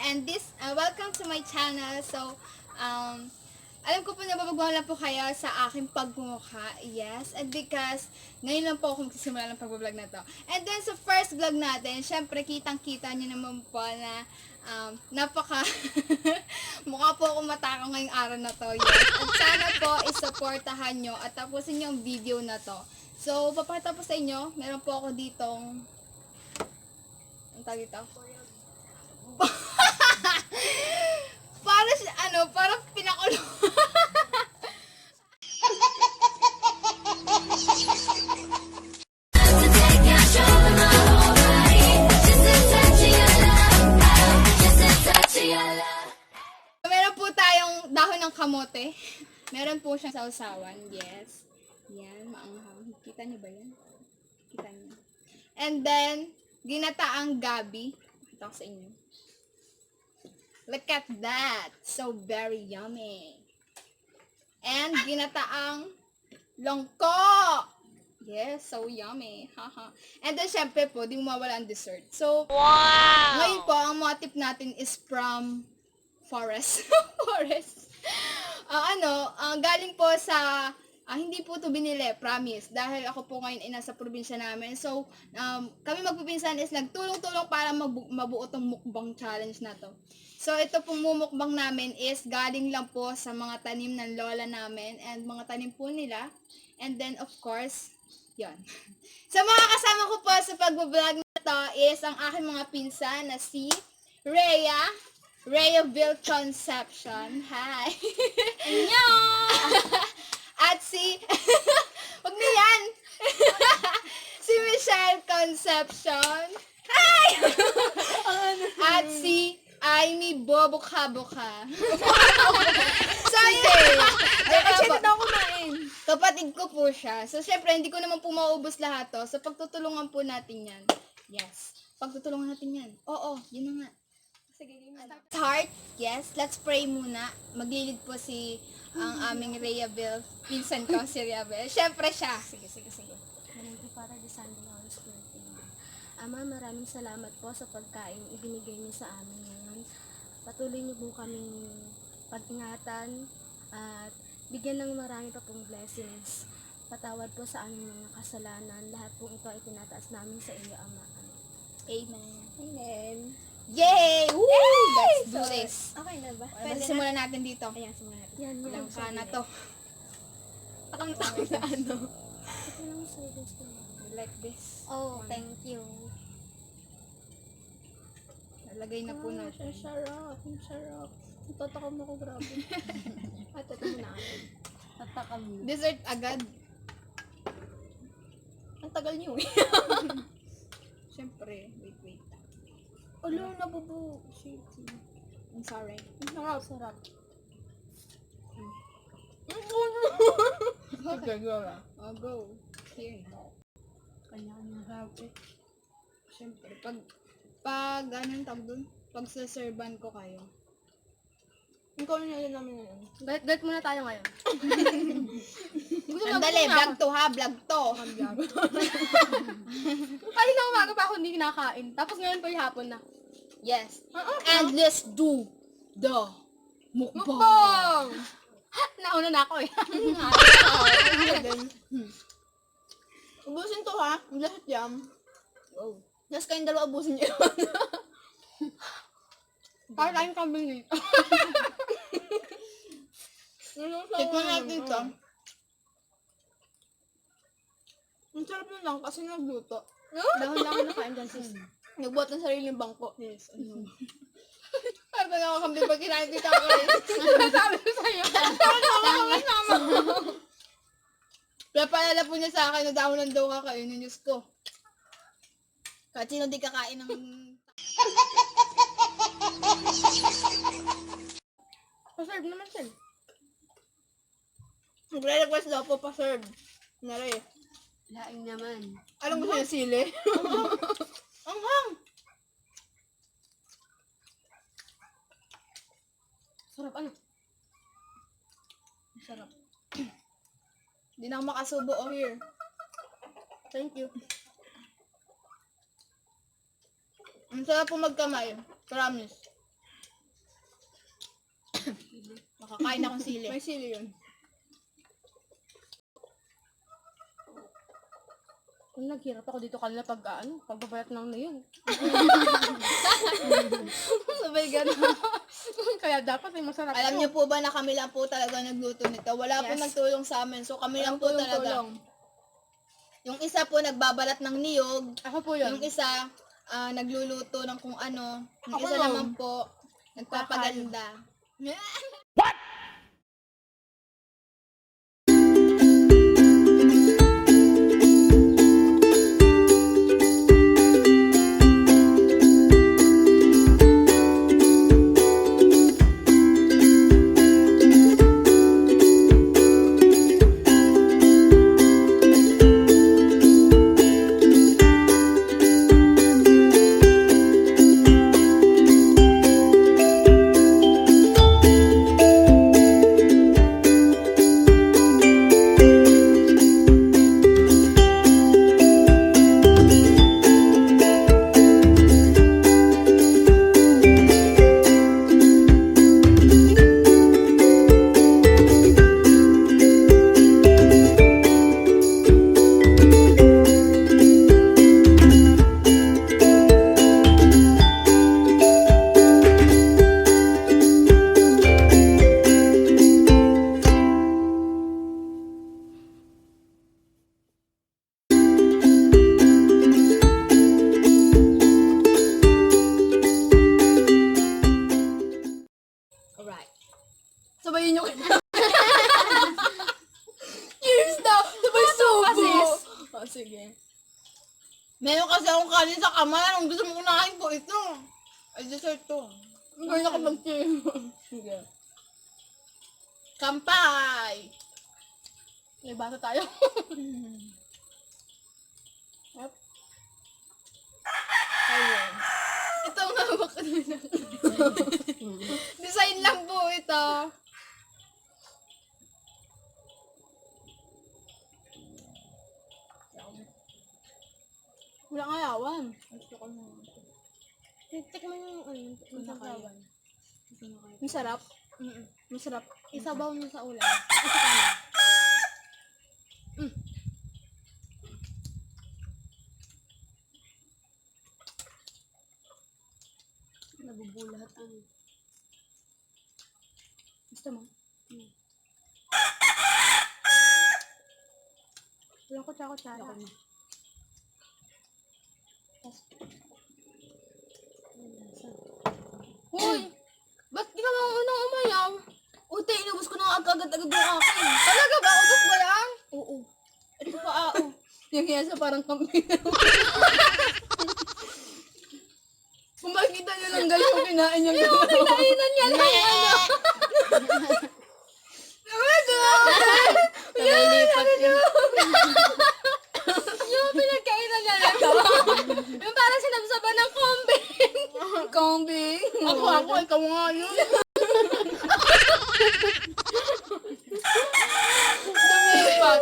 and welcome to my channel. So, alam ko po nababagwan lang po kayo sa aking pagmumukha. Yes, and because ngayon lang po ako magsisimula ng pag-vlog na to. And then sa first vlog natin, syempre kitang-kita niyo naman po na napaka mukha po ako matakaw ngayong araw na to. Yes, at sana po isuportahan nyo at tapusin nyo ang video na to. So, papakita po sa inyo, meron po ako ditong ang tawag dito? Para parang pinakulo. Meron po tayong dahon ng kamote. Meron po siyang sausawan. Yes. Yan, maanghang. Kita niyo ba yan? Kita niyo. And then, ginataang gabi. Ito sa inyo. Look at that. So very yummy. And ginataang longko. Yes, so yummy. Haha. And then, syempre po, di mo mawala ang dessert. So, wow! Ngayon po, ang mga tip natin is from forest. Forest. Galing po sa hindi po to binili, promise. Dahil ako po ngayon ay nasa probinsya namin. So, kami magpipinsan is nagtulong-tulong para mabuo tong mukbang challenge na to. So, ito pong mumukbang namin is galing lang po sa mga tanim ng lola namin and mga tanim po nila. And then, of course, yon. So, mga kasama ko po sa pag-vlog na to is ang aking mga pinsan na si Rheaville Conception. Hi! Annyeong! At si wag na yan! Si Michelle Conception. Hi! At si Amy Bobukha-Bukha. Sorry! Sino daw kumain? Kapatid ko po siya. So, syempre, hindi ko naman po maubos lahat to. So, pagtutulungan po natin yan. Yes. Pagtutulungan natin yan. Oo, yun na nga. Sige, Start. Yes, let's pray muna. Maglilid po ang aming Rheaville. Pinsan ko si Rheaville. Syempre siya. Sige. Maraming para di Sunday Holy Spirit. Ama, maraming salamat po sa pagkain ibinigay niyo sa amin ngayon. Patuloy niyo po kaming pag-ingatan at bigyan ng marami pa pong blessings. Patawad po sa aming mga kasalanan. Lahat po ito ay tinataas namin sa iyo, Ama. Amen. Amen. Yay! Woo! Let's do So, this. Okay na ba? Basta simulan natin dito. Ayan, simulan natin. Yan. Langka na to. Akong tao na ano. Ito lang sa gusto mo. Like this. Oh, thank you. Nalagay na po natin. Ang sarap. Tatakam ako, grabe. At ito muna ako. Tatakam mo. Dessert agad. Ang tagal niyo eh. Siyempre. Wait. Alo, nabubu. Shit. I'm sorry. Ang sarap. Okay, go. Oh, go. Here. Kanya-kanya sarap eh. Siyempre, anong tawag dun? Pag saserban ko kayo. Ikaw na yun namin yun. Bet muna tayo ngayon. Andali, vlog to ha, vlog to. Kanina umaga pa ako hindi kinakain. Tapos ngayon pa yung hapon na. Yes. And let's do the mukbang. Mukbang! Nauna na ako eh. Ubusin to ha. Lahat yan. Oh. Tapos kayong dalawa ubusin nyo. Para tayong kambing eh. Tikman natin to. Ang sarap nun lang kasi nagluto. Dahon lang ako nakain dyan sis. Nagbuhat ng sariling bangko. Yes, Parang na ako kambing pag kinain dito ako rin. Sabi ko sa'yo. Napaalala po niya sa akin na dahon ng daw kakainin. Diyos ko. Kahit sino di kakain ng... Paserve naman siya. Nagre-request daw po pa-serve. Nari. Laing naman. Anong gusto niya sili? Ang hang! Sarap ano? Sarap. Hindi na ako makasubo here. Thank you. Ang sarap po magkamay. Promise. Makakain akong sili. May sili yun. Naghirap ako dito kanina pagbabayat ng niyog. Sabay gano'n. Kaya dapat ay masarap. Alam niyo po ba na kami lang po talaga nagluto nito? Wala po Yes. nagtulong sa amin. So kami lang po talaga. Yung isa po nagbabalat ng niyog. Ako po yun. Yung isa nagluluto ng kung ano. Yung Ako isa yun. naman po nagpapaganda. Alright. Sabayin nyo kayo. Cheers daw! Sabay subo! Oh, sige. Meron kasi akong kanin sa kamay. Anong gusto mo unahin ko ito? Ay, dessert to. Gawin ako mag-cheers. Sige. Kampay! May bata tayo. Ayun. Ito ang hawak ko na. Design lang po ito. Walang ayawan. Gusto ko na. Tikman yung Masarap. Masarap. Masarap. Isabaw niyo sa ulam. Nabubulat ang... Gusto mo? Walang kutsara-kutsara. Hoy! Ba't di ka mga unang umayaw? Ute, inubos ko na agad-agad yung akin. Talaga ba? Ubus ba yan? Oo. Ito pa, oh. Yung yan sa parang kambing. Kung makikita nyo lang guys kung kinain yung gano'n. Kinainan niya lang ano. Nalilipat yun. Yung pinagkainan niya lang to. Yung parang sinabsaban ng kambing. Kambing. Ako, ikaw nga yun. Lumipat.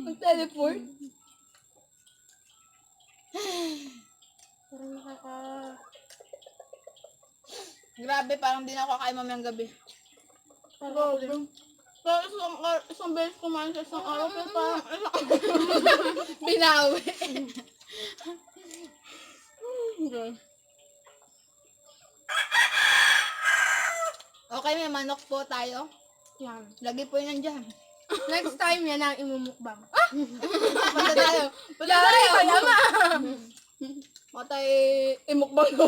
Mag-teleport. Parang Grabe, parang di na ako kakain mamayang gabi. Pero isang beses kumain sa isang araw, pero parang binawi. Okay, may manok po tayo. yan. Lagi po yun nandyan. Next time yan ang imumukbang. Punta tayo. Punta Yari, tayo. kayama. Matay imukbang ko.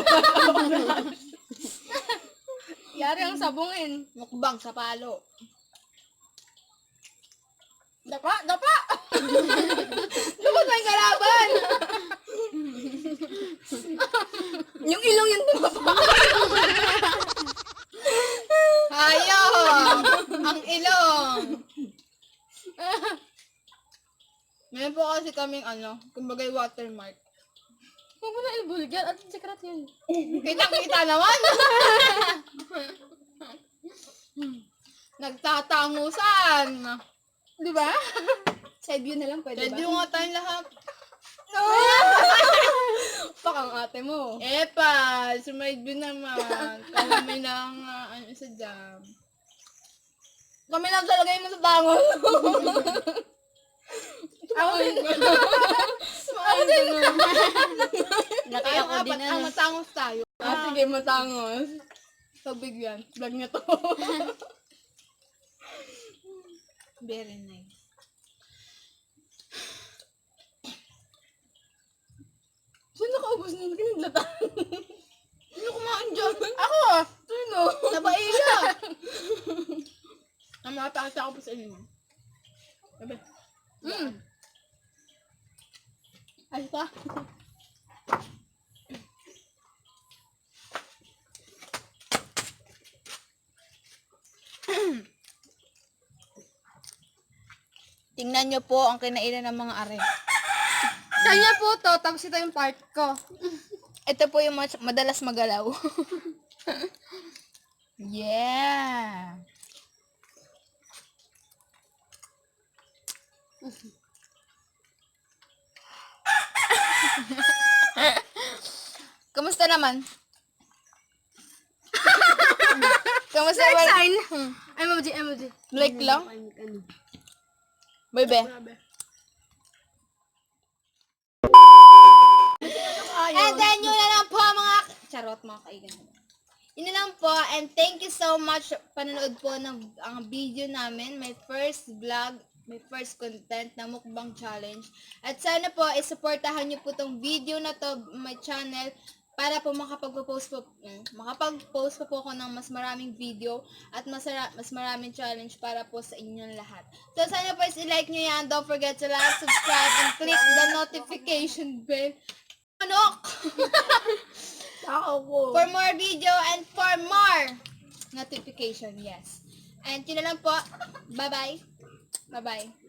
Yari ang sabungin. Mukbang sa palo. Dapa! Dapa! Dapat may kalaban! Yung ilong yung tumapa. Hayop! Ang ilong! Meron po kasi kaming kumbaga watermark. Huwag mo na ibulgar at secret yun. Kitang-kita naman! Nagtatangusan! Di ba? Side view na lang pwede Pwede ba? nga tayong lahat. Pak ang ate mo. Epa, sumaid mo naman. Kami lang, ano sa jam. Kami lang talagay mo sa bangon. Ako din. Ako din. Nakaya ko din Ang matangos tayo. Sige, matangos. Pagbigyan. Vlog niya to. Very nice. Saan nakaubos nun? Kiniglatan. Sino kumain dyan? Ako! Sino? Nabaiya! Namatakas ako pa sa inyo. Sabi. Ay pa. Tingnan nyo po ang kinainan ng mga are. Kanya po to, tapos ito yung part ko. Ito po yung madalas magalaw. Yeah! Kamusta naman? Kamusta naman? Sign. Emoji. Like lang? Bebe. And then yun na lang po mga charot mga kaigan. Yun na lang po and thank you so much panonood po ng ang video namin, my first vlog, my first content na mukbang challenge. At sana po isuportahan niyo po tong video na to, my channel, para po makapag-post pa po ako ng mas maraming video at mas maraming challenge para po sa inyong lahat. So sana po i-like nyo yan. Don't forget to like, subscribe, and click the notification bell. Manok! For more video and for more notification, yes. And yun na lang po. Bye-bye. Bye-bye.